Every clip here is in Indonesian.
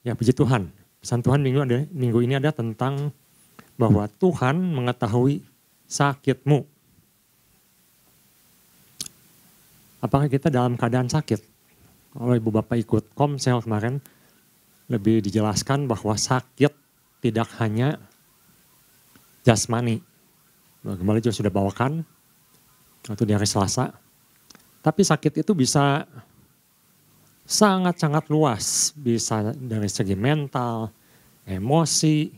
Ya puji Tuhan, pesan Tuhan minggu ini ada tentang bahwa Tuhan mengetahui sakitmu. Apakah kita dalam keadaan sakit? Kalau Ibu Bapak ikut komsel kemarin, lebih dijelaskan bahwa sakit tidak hanya jasmani. Kembali juga sudah bawakan, waktu di hari Selasa. Tapi sakit itu bisa sangat-sangat luas. Bisa dari segi mental, emosi,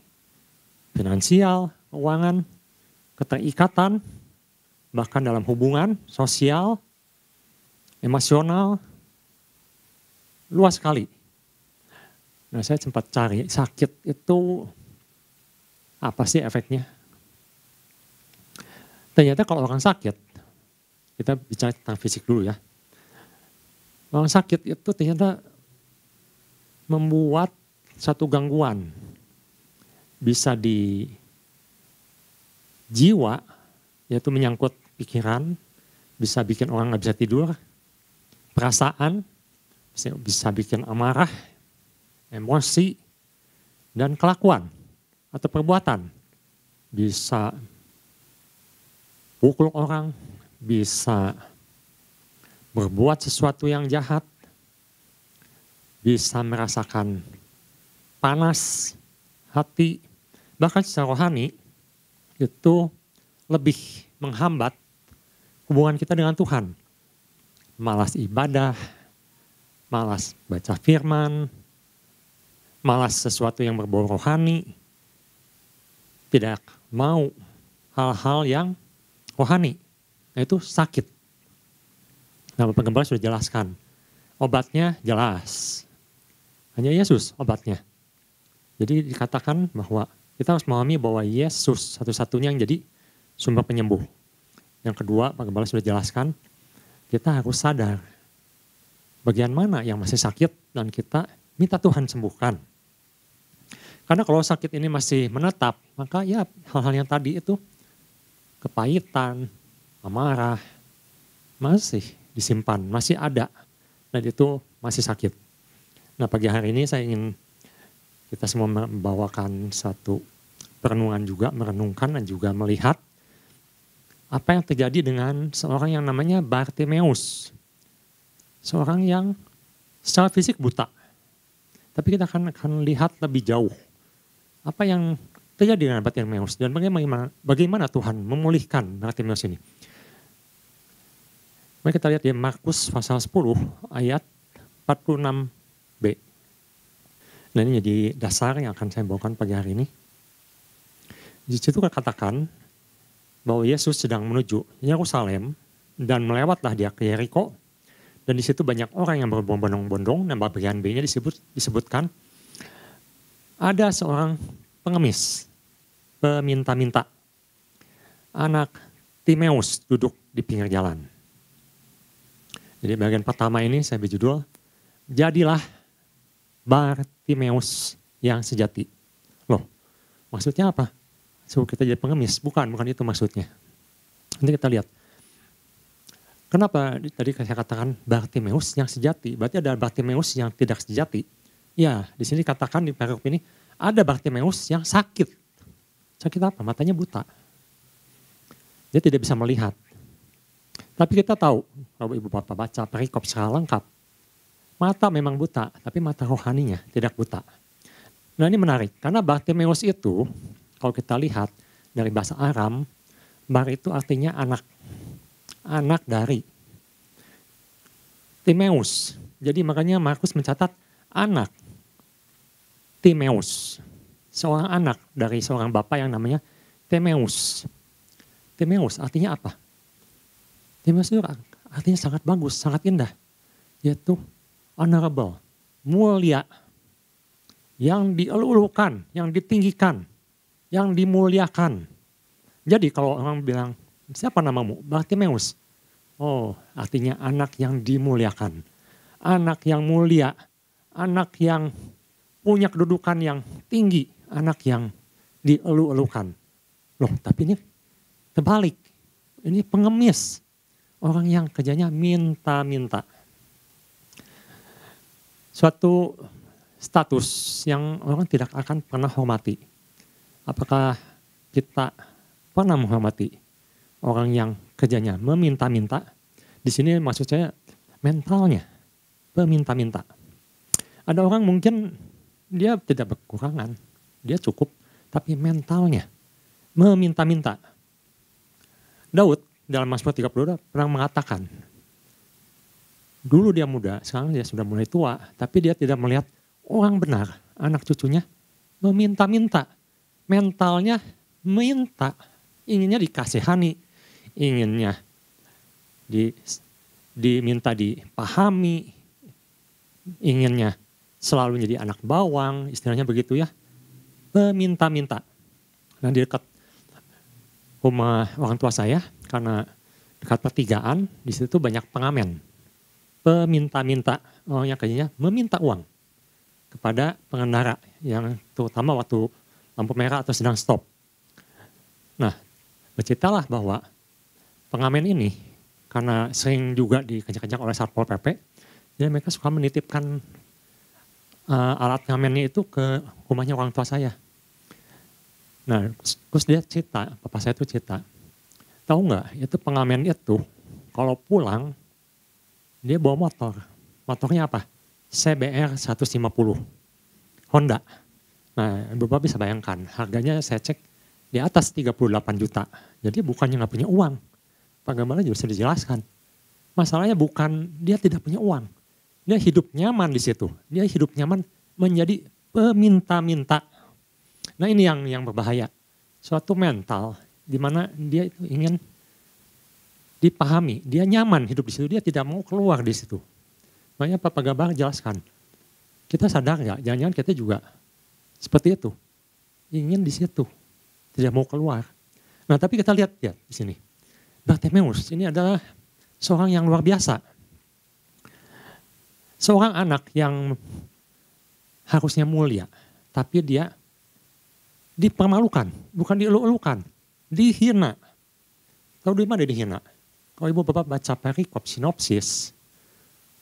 finansial, keuangan, keterikatan, bahkan dalam hubungan, sosial, emosional, luas sekali. Nah, saya sempat cari sakit itu apa sih efeknya. Ternyata kalau orang sakit, kita bicara tentang fisik dulu ya. Orang sakit itu ternyata membuat satu gangguan. Bisa di jiwa, yaitu menyangkut pikiran, bisa bikin orang gak bisa tidur, perasaan, bisa bikin amarah, emosi, dan kelakuan atau perbuatan. Bisa pukul orang, bisa berbuat sesuatu yang jahat, bisa merasakan panas hati, bahkan secara rohani itu lebih menghambat hubungan kita dengan Tuhan. Malas ibadah, malas baca firman, malas sesuatu yang berbau rohani, tidak mau hal-hal yang rohani, itu sakit. Nah, Bapak Gembala sudah jelaskan, obatnya jelas, hanya Yesus obatnya. Jadi dikatakan bahwa kita harus memahami bahwa Yesus satu-satunya yang jadi sumber penyembuh. Yang kedua, Pak Gembala sudah jelaskan, kita harus sadar bagian mana yang masih sakit dan kita minta Tuhan sembuhkan. Karena kalau sakit ini masih menetap, maka ya hal-hal yang tadi itu, kepahitan, amarah, masih disimpan, masih ada. Dan itu masih sakit. Nah, pagi hari ini saya ingin kita semua membawakan satu perenungan juga, merenungkan dan juga melihat apa yang terjadi dengan seorang yang namanya Bartimeus. Seorang yang secara fisik buta. Tapi kita akan lihat lebih jauh. Apa yang terjadi dengan Bartimeus dan bagaimana Tuhan memulihkan Bartimeus ini. Mari kita lihat di Markus pasal 10 ayat 46b. Nah, ini jadi dasar yang akan saya bawakan pagi hari ini. Di situ katakan bahwa Yesus sedang menuju Yerusalem dan melewatlah dia ke Yeriko. Dan di situ banyak orang yang berbondong-bondong, dan bagian B-nya disebutkan ada seorang pengemis, peminta-minta. Anak Timeus duduk di pinggir jalan. Jadi bagian pertama ini saya berjudul, jadilah Bartimeus yang sejati. Loh, maksudnya apa? Suruh kita jadi pengemis? Bukan itu maksudnya. Nanti kita lihat. Kenapa tadi saya katakan Bartimeus yang sejati? Berarti ada Bartimeus yang tidak sejati. Ya, di sini katakan di paragraf ini, ada Bartimeus yang sakit. Sakit apa? Matanya buta. Dia tidak bisa melihat. Tapi kita tahu, kalau Ibu Bapak baca perikop secara lengkap, mata memang buta, tapi mata rohaninya tidak buta. Nah, ini menarik, karena Bartimeus itu, kalau kita lihat dari bahasa Aram, Bar itu artinya anak. Anak dari Timeus. Jadi makanya Markus mencatat anak Timeus. Seorang anak dari seorang bapak yang namanya Timeus. Timeus artinya apa? Timeus itu artinya sangat bagus, sangat indah. Yaitu honorable, mulia, yang dielulukan, yang ditinggikan, yang dimuliakan. Jadi kalau orang bilang, siapa namamu? Bartimeus. Oh, artinya anak yang dimuliakan. Anak yang mulia, anak yang punya kedudukan yang tinggi, anak yang dielu-elukan. Loh, tapi ini terbalik. Ini pengemis. Orang yang kerjanya minta-minta. Suatu status yang orang tidak akan pernah hormati. Apakah kita pernah menghormati orang yang kerjanya meminta-minta? Di sini maksud saya mentalnya, peminta-minta. Ada orang mungkin dia tidak berkurangan, dia cukup, tapi mentalnya meminta-minta. Daud dalam Mazmur 32 pernah mengatakan, dulu dia muda, sekarang dia sudah mulai tua, tapi dia tidak melihat orang benar, anak cucunya meminta-minta. Mentalnya minta, inginnya dikasihani, inginnya diminta dipahami, inginnya selalu jadi anak bawang, istilahnya begitu ya. Meminta-minta. Nah di dekat rumah orang tua saya, karena dekat pertigaan, di situ banyak pengamen. Peminta-minta, orangnya kayaknya meminta uang kepada pengendara yang terutama waktu lampu merah atau sedang stop. Nah, berceritalah bahwa pengamen ini karena sering juga dikejar-kejar oleh Satpol PP, jadi mereka suka menitipkan alat ngamennya itu ke rumahnya orang tua saya. Nah, terus dia cerita, papa saya itu cerita, tahu nggak, itu pengamen itu kalau pulang dia bawa motor. Motornya apa? CBR 150 Honda. Nah, Bapak bisa bayangkan, harganya saya cek di atas 38 juta. Jadi bukannya nggak punya uang. Pak Gembala juga bisa dijelaskan. Masalahnya bukan dia tidak punya uang. Dia hidup nyaman di situ. Dia hidup nyaman menjadi peminta-minta. Nah ini yang berbahaya. Suatu mental di mana dia itu ingin dipahami. Dia nyaman hidup di situ. Dia tidak mau keluar di situ. Makanya Pak Gembala jelaskan. Kita sadar nggak? Jangan-jangan kita juga seperti itu. Ingin di situ. Tidak mau keluar. Nah tapi kita lihat ya di sini. Bartimeus ini adalah seorang yang luar biasa. Seorang anak yang harusnya mulia. Tapi dia dipermalukan. Bukan dielu-elukan. Dihina. Tahu di mana dihina? Kalau ibu bapak baca perikop sinopsis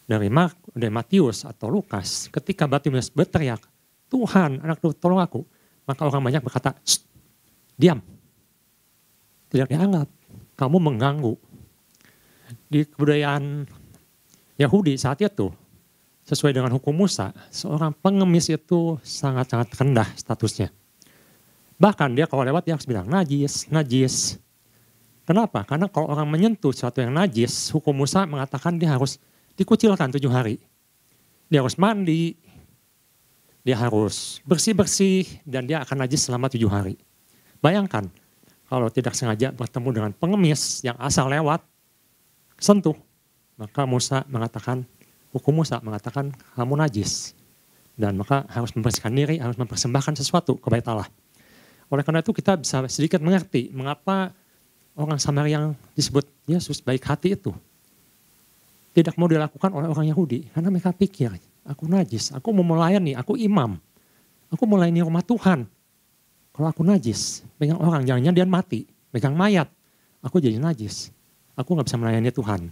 dari Matius atau Lukas. Ketika Bartimeus berteriak, Tuhan, anak tolong aku. Maka orang banyak berkata, diam. Tidak dianggap. Kamu mengganggu. Di kebudayaan Yahudi saat itu, sesuai dengan hukum Musa, seorang pengemis itu sangat-sangat rendah statusnya. Bahkan dia kalau lewat dia harus bilang, najis, najis. Kenapa? Karena kalau orang menyentuh sesuatu yang najis, hukum Musa mengatakan dia harus dikucilkan 7 hari. Dia harus mandi, dia harus bersih-bersih, dan dia akan najis selama 7 hari. Bayangkan, kalau tidak sengaja bertemu dengan pengemis yang asal lewat, sentuh, maka hukum Musa mengatakan kamu najis. Dan maka harus membersihkan diri, harus mempersembahkan sesuatu ke Bait Allah. Oleh karena itu kita bisa sedikit mengerti mengapa orang Samaria yang disebut Yesus baik hati itu tidak mau dilakukan oleh orang Yahudi. Karena mereka pikir, aku najis, aku mau melayani, aku imam. Aku mau melayani rumah Tuhan. Kalau aku najis, pegang orang, jangan-jangan dia mati. Pegang mayat, aku jadi najis. Aku gak bisa melayani Tuhan.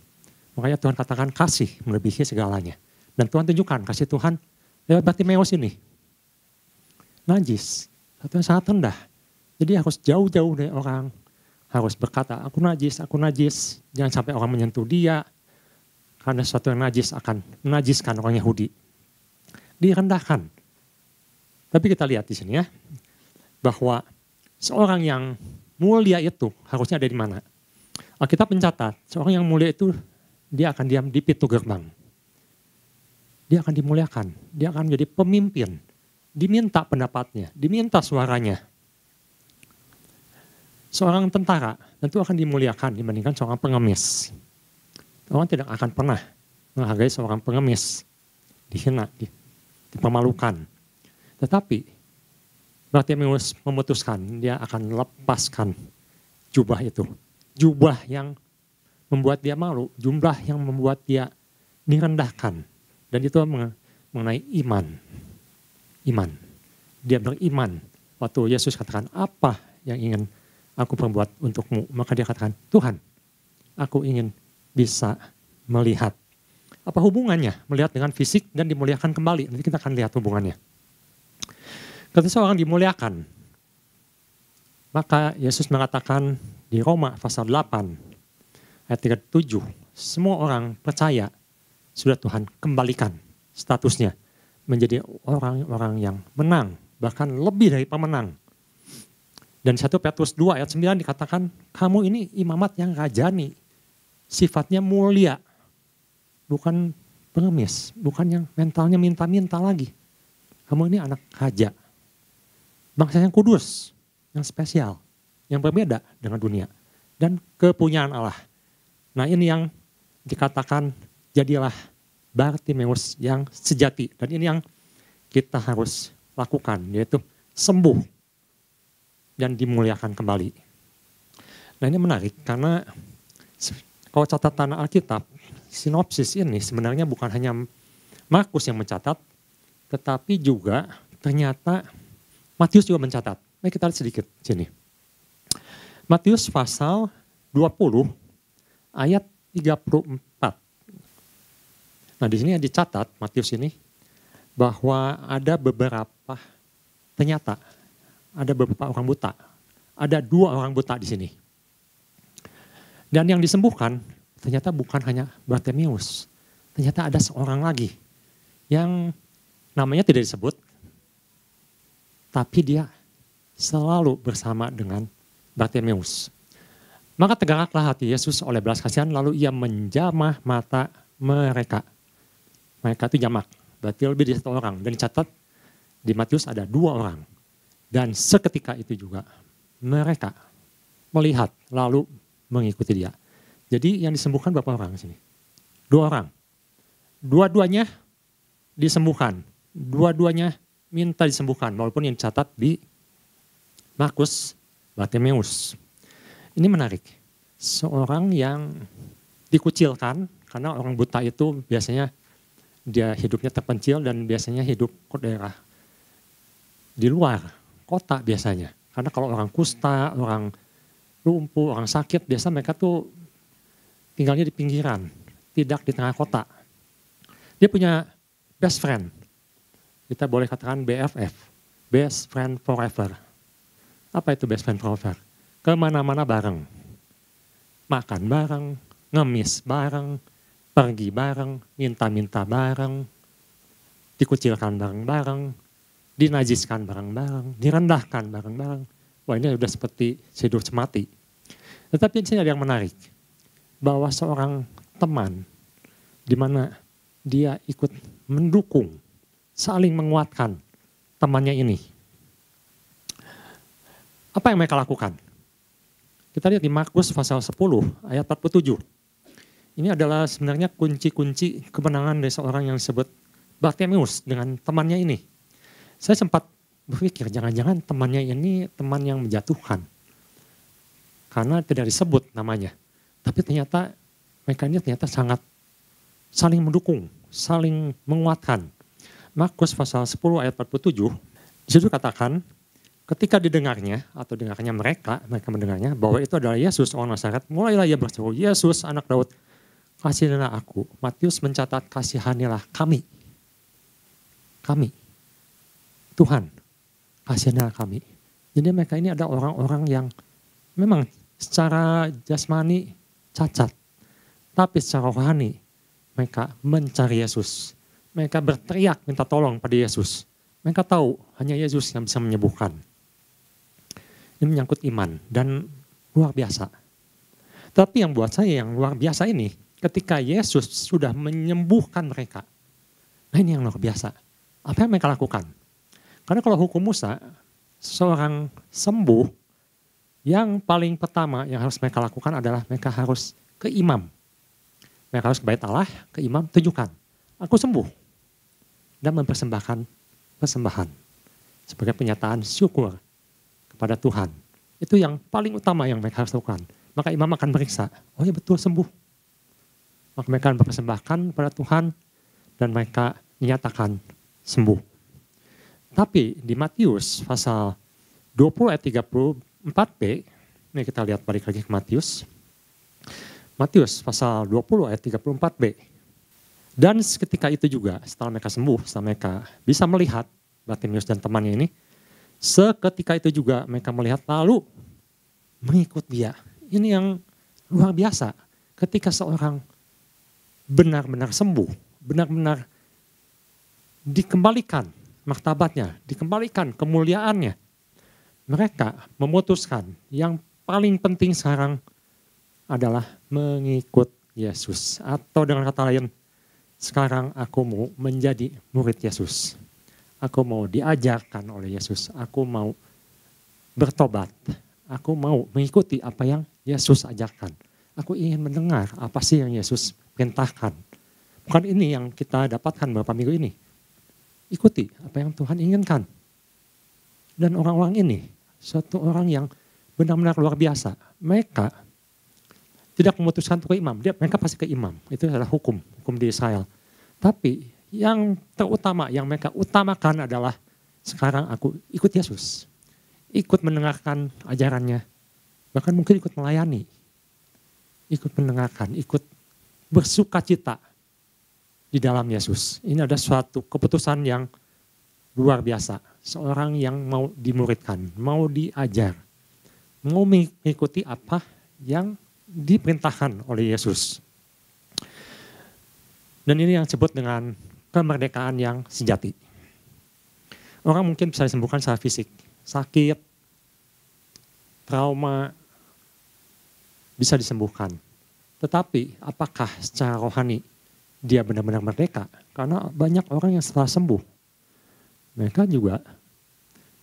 Makanya Tuhan katakan kasih melebihi segalanya. Dan Tuhan tunjukkan kasih Tuhan lewat Bartimeus ini. Najis, satu yang sangat rendah. Jadi harus jauh-jauh dari orang. Harus berkata, aku najis, aku najis. Jangan sampai orang menyentuh dia. Karena sesuatu yang najis akan menajiskan orang Yahudi. Direndahkan. Tapi kita lihat di sini ya. Bahwa seorang yang mulia itu harusnya ada di mana? Alkitab mencatat, seorang yang mulia itu dia akan diam di pintu gerbang. Dia akan dimuliakan, dia akan menjadi pemimpin. Diminta pendapatnya, diminta suaranya. Seorang tentara tentu akan dimuliakan dibandingkan seorang pengemis. Orang tidak akan pernah menghargai seorang pengemis, dihina, dipermalukan. Tetapi Bartimeus memutuskan dia akan lepaskan jubah itu. Jubah yang membuat dia malu, jubah yang membuat dia direndahkan. Dan itu mengenai iman. Iman. Dia beriman. Waktu Yesus katakan, apa yang ingin aku perbuat untukmu? Maka dia katakan, Tuhan, aku ingin bisa melihat. Apa hubungannya melihat dengan fisik dan dimuliakan kembali? Nanti kita akan lihat hubungannya. Ketika seorang dimuliakan, maka Yesus mengatakan di Roma pasal 8 ayat 37, semua orang percaya sudah Tuhan kembalikan statusnya menjadi orang-orang yang menang, bahkan lebih dari pemenang. Dan 1 Petrus 2 ayat 9 dikatakan, kamu ini imamat yang rajani, sifatnya mulia, bukan pengemis, bukan yang mentalnya minta-minta lagi. Kamu ini anak raja, bangsa yang kudus, yang spesial, yang berbeda dengan dunia, dan kepunyaan Allah. Nah ini yang dikatakan jadilah Bartimeus yang sejati. Dan ini yang kita harus lakukan, yaitu sembuh dan dimuliakan kembali. Nah ini menarik karena kalau catatan Alkitab, sinopsis ini sebenarnya bukan hanya Markus yang mencatat, tetapi juga ternyata Matius juga mencatat. Mari kita lihat sedikit sini. Matius pasal 20 ayat 34. Nah di sini dicatat Matius ini bahwa ada beberapa ternyata ada beberapa orang buta. Ada 2 orang buta di sini. Dan yang disembuhkan ternyata bukan hanya Bartimeus. Ternyata ada seorang lagi yang namanya tidak disebut, tapi dia selalu bersama dengan Bartimeus. Maka tergeraklah hati Yesus oleh belas kasihan, lalu ia menjamah mata mereka. Mereka itu jamak, berarti lebih dari 1 orang. Dan dicatat di Matius ada 2 orang. Dan seketika itu juga mereka melihat lalu mengikuti dia. Jadi yang disembuhkan berapa orang di sini? 2 orang. Dua-duanya disembuhkan. Dua-duanya minta disembuhkan. Walaupun yang dicatat di Markus, Bartimeus. Ini menarik. Seorang yang dikucilkan, karena orang buta itu biasanya dia hidupnya terpencil dan biasanya hidup ke daerah di luar kota biasanya. Karena kalau orang kusta, orang lumpuh, orang sakit, biasa mereka tuh tinggalnya di pinggiran, tidak di tengah kota. Dia punya best friend. Kita boleh katakan BFF, best friend forever. Apa itu best friend forever? Kemana-mana bareng. Makan bareng, ngemis bareng, pergi bareng, minta-minta bareng, dikucilkan bareng-bareng, dinajiskan bareng-bareng, direndahkan bareng-bareng. Wah ini sudah seperti hidup semati. Tetapi di sini ada yang menarik. Bahwa seorang teman, di mana dia ikut mendukung, saling menguatkan temannya ini. Apa yang mereka lakukan? Kita lihat di Markus pasal 10 ayat 47. Ini adalah sebenarnya kunci-kunci kemenangan dari seorang yang disebut Bartimeus dengan temannya ini. Saya sempat berpikir jangan-jangan temannya ini teman yang menjatuhkan. Karena tidak disebut namanya. Tapi ternyata mereka ini ternyata sangat saling mendukung, saling menguatkan. Markus pasal 10 ayat 47, di situ katakan, ketika didengarnya atau dengarnya mereka mendengarnya bahwa itu adalah Yesus orang Nazaret, mulailah ia berseru, Yesus anak Daud, kasihanilah aku. Matius mencatat kasihanilah kami. Kami. Tuhan, kasihanilah kami. Jadi mereka ini ada orang-orang yang memang secara jasmani cacat. Tapi secara rohani mereka mencari Yesus. Mereka berteriak minta tolong pada Yesus. Mereka tahu hanya Yesus yang bisa menyembuhkan. Ini menyangkut iman dan luar biasa. Tapi yang buat saya yang luar biasa ini, ketika Yesus sudah menyembuhkan mereka. Nah ini yang luar biasa. Apa yang mereka lakukan? Karena kalau hukum Musa, seorang sembuh, yang paling pertama yang harus mereka lakukan adalah mereka harus ke imam. Mereka harus ke bait Allah, ke imam, tunjukkan. Aku sembuh. Dan mempersembahkan persembahan. Sebagai penyataan syukur kepada Tuhan. Itu yang paling utama yang mereka harus lakukan. Maka imam akan meriksa, oh ya betul sembuh. Maka mereka akan mempersembahkan kepada Tuhan dan mereka dinyatakan sembuh. Tapi di Matius pasal 20 ayat 34b, ini kita lihat balik lagi ke Matius. Matius pasal 20 ayat 34b. Dan seketika itu juga setelah mereka sembuh, setelah mereka bisa melihat Bartimeus dan temannya ini, seketika itu juga mereka melihat lalu mengikut dia. Ini yang luar biasa. Ketika seorang benar-benar sembuh, benar-benar dikembalikan martabatnya, dikembalikan kemuliaannya. Mereka memutuskan yang paling penting sekarang adalah mengikut Yesus. Atau dengan kata lain, sekarang aku mau menjadi murid Yesus. Aku mau diajarkan oleh Yesus. Aku mau bertobat. Aku mau mengikuti apa yang Yesus ajarkan. Aku ingin mendengar apa sih yang Yesus perintahkan. Bukan ini yang kita dapatkan beberapa minggu ini. Ikuti apa yang Tuhan inginkan. Dan orang-orang ini, suatu orang yang benar-benar luar biasa. Mereka tidak memutuskan untuk ke imam. Mereka pasti ke imam. Itu adalah hukum di Israel. Tapi yang terutama, yang mereka utamakan adalah sekarang aku ikut Yesus. Ikut mendengarkan ajarannya. Bahkan mungkin ikut melayani. Ikut mendengarkan, ikut bersukacita di dalam Yesus. Ini ada suatu keputusan yang luar biasa. Seorang yang mau dimuridkan, mau diajar. Mau mengikuti apa yang diperintahkan oleh Yesus. Dan ini yang disebut dengan kemerdekaan yang sejati. Orang mungkin bisa disembuhkan secara fisik. Sakit, trauma, bisa disembuhkan. Tetapi apakah secara rohani dia benar-benar merdeka? Karena banyak orang yang setelah sembuh, mereka juga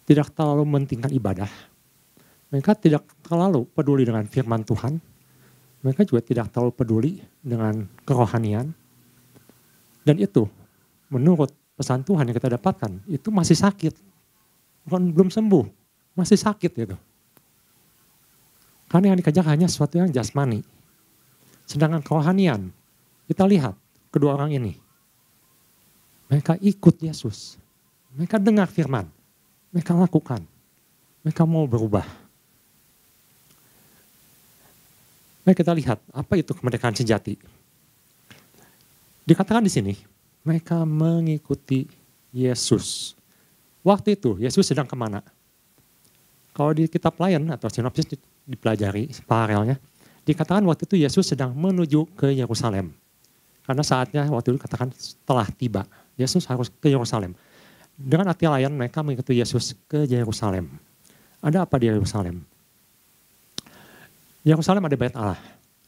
tidak terlalu mementingkan ibadah. Mereka tidak terlalu peduli dengan firman Tuhan. Mereka juga tidak terlalu peduli dengan kerohanian. Dan itu menurut pesan Tuhan yang kita dapatkan, itu masih sakit. Bukan belum sembuh, masih sakit gitu. Karena yang dikejar hanya sesuatu yang jasmani. Sedangkan kerohanian, kita lihat kedua orang ini. Mereka ikut Yesus. Mereka dengar firman. Mereka lakukan. Mereka mau berubah. Mari kita lihat apa itu kemerdekaan sejati. Dikatakan di sini, mereka mengikuti Yesus. Waktu itu Yesus sedang kemana? Kalau di kitab Layan atau sinopsis dipelajari paralelnya, dikatakan waktu itu Yesus sedang menuju ke Yerusalem. Karena saatnya waktu itu dikatakan telah tiba. Yesus harus ke Yerusalem. Dengan arti lain mereka mengikuti Yesus ke Yerusalem. Ada apa di Yerusalem? Yerusalem ada bait Allah.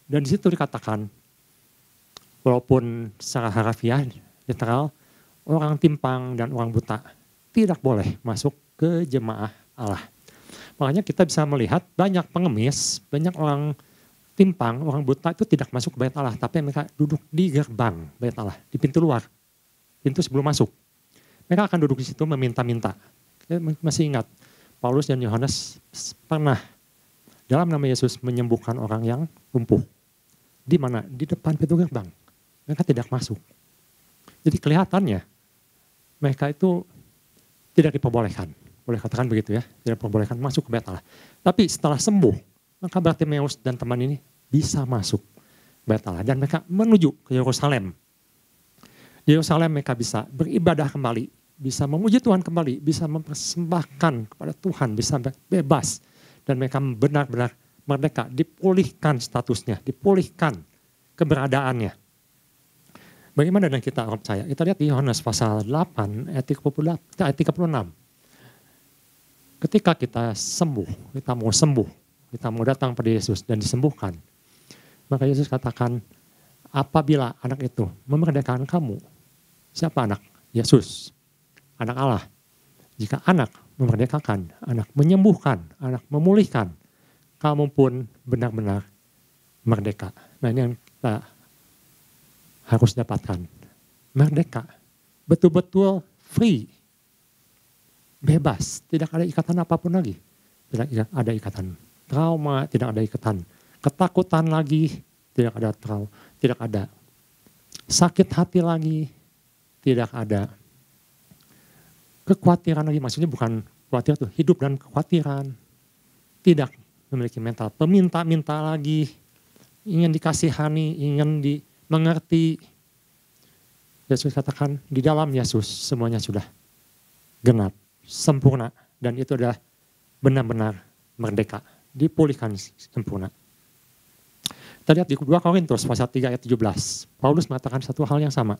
Dan di situ dikatakan, walaupun secara harafiah, literal, orang timpang dan orang buta tidak boleh masuk ke jemaah Allah. Makanya kita bisa melihat banyak pengemis, banyak orang timpang, orang buta itu tidak masuk ke bait Allah, tapi mereka duduk di gerbang bait Allah, di pintu luar, pintu sebelum masuk. Mereka akan duduk di situ meminta-minta. Saya masih ingat, Paulus dan Yohanes pernah dalam nama Yesus menyembuhkan orang yang lumpuh. Di mana? Di depan pintu gerbang. Mereka tidak masuk. Jadi kelihatannya mereka itu tidak diperbolehkan. Boleh katakan begitu ya, tidak diperbolehkan masuk ke bait Allah. Tapi setelah sembuh, maka Bartimeus dan teman ini bisa masuk bait Allah. Dan mereka menuju ke Yerusalem. Di Yerusalem mereka bisa beribadah kembali, bisa memuji Tuhan kembali, bisa mempersembahkan kepada Tuhan, bisa bebas. Dan mereka benar-benar merdeka, dipulihkan statusnya, dipulihkan keberadaannya. Bagaimana dengan kita orang percaya? Kita lihat di Yohanes pasal 8 ayat 36. Ketika kita sembuh, kita mau datang pada Yesus dan disembuhkan. Maka Yesus katakan, apabila anak itu memerdekakan kamu, siapa anak? Yesus, anak Allah. Jika anak memerdekakan, anak menyembuhkan, anak memulihkan, kamu pun benar-benar merdeka. Nah ini yang kita harus dapatkan. Merdeka, betul-betul free, bebas, tidak ada ikatan apapun lagi. Tidak ada ikatan trauma, tidak ada ikatan ketakutan lagi, tidak ada trauma, tidak ada sakit hati lagi, tidak ada kekhawatiran lagi. Maksudnya bukan khawatir tuh, hidup dan kekhawatiran. Tidak memiliki mental peminta-minta lagi, ingin dikasihani, ingin dimengerti. Yesus katakan di dalam Yesus semuanya sudah genap, sempurna. Dan itu adalah benar-benar merdeka, dipulihkan sempurna. Kita lihat di 2 Korintus pasal 3 ayat 17. Paulus mengatakan satu hal yang sama.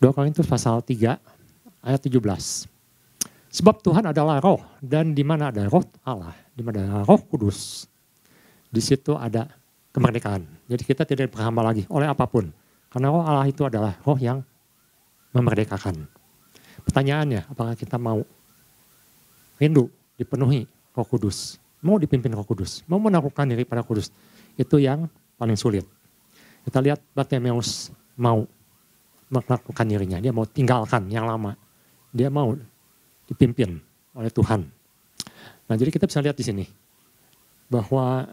2 Korintus pasal 3 ayat 17. Sebab Tuhan adalah roh, dan di mana ada roh Allah, di mana ada roh kudus, di situ ada kemerdekaan. Jadi kita tidak diperhamba lagi oleh apapun. Karena roh Allah itu adalah roh yang memerdekakan. Pertanyaannya, apakah kita mau rindu dipenuhi roh kudus? Mau dipimpin roh kudus? Mau menaklukkan diri pada kudus? Itu yang paling sulit. Kita lihat Bartimeus mau menaklukkan dirinya. Dia mau tinggalkan yang lama. Dia mau dipimpin oleh Tuhan. Nah, jadi kita bisa lihat di sini bahwa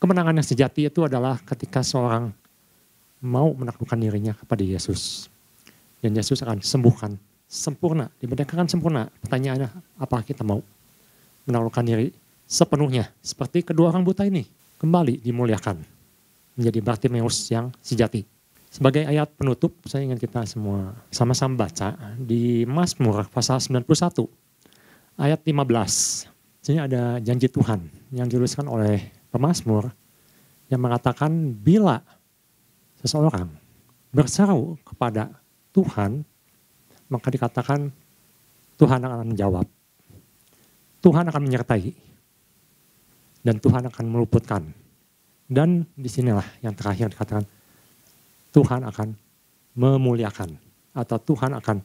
kemenangan yang sejati itu adalah ketika seorang mau menaklukkan dirinya kepada Yesus. Dan Yesus akan sembuhkan sempurna, dimerdekakan sempurna. Pertanyaannya, apa kita mau menaklukkan diri sepenuhnya? Seperti kedua orang buta ini, kembali dimuliakan. Menjadi Bartimeus yang sejati. Sebagai ayat penutup, saya ingin kita semua sama-sama baca di Mazmur pasal 91, ayat 15. Sini ada janji Tuhan yang dituliskan oleh pemazmur yang mengatakan bila seseorang berseru kepada Tuhan, maka dikatakan Tuhan akan menjawab. Tuhan akan menyertai. Dan Tuhan akan meluputkan. Dan disinilah yang terakhir dikatakan, Tuhan akan memuliakan atau Tuhan akan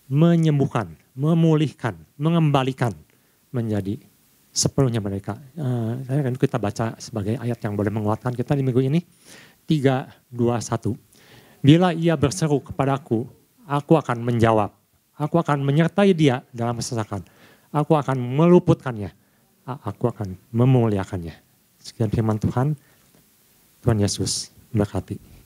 menyembuhkan, memulihkan, mengembalikan menjadi sepenuhnya mereka. Saya akan kita baca sebagai ayat yang boleh menguatkan kita di minggu ini. 3, 2, 1. Bila ia berseru kepadaku, aku akan menjawab. Aku akan menyertai dia dalam kesesakan. Aku akan meluputkannya. Aku akan memuliakannya. Sekian firman Tuhan. Tuhan Yesus berkati.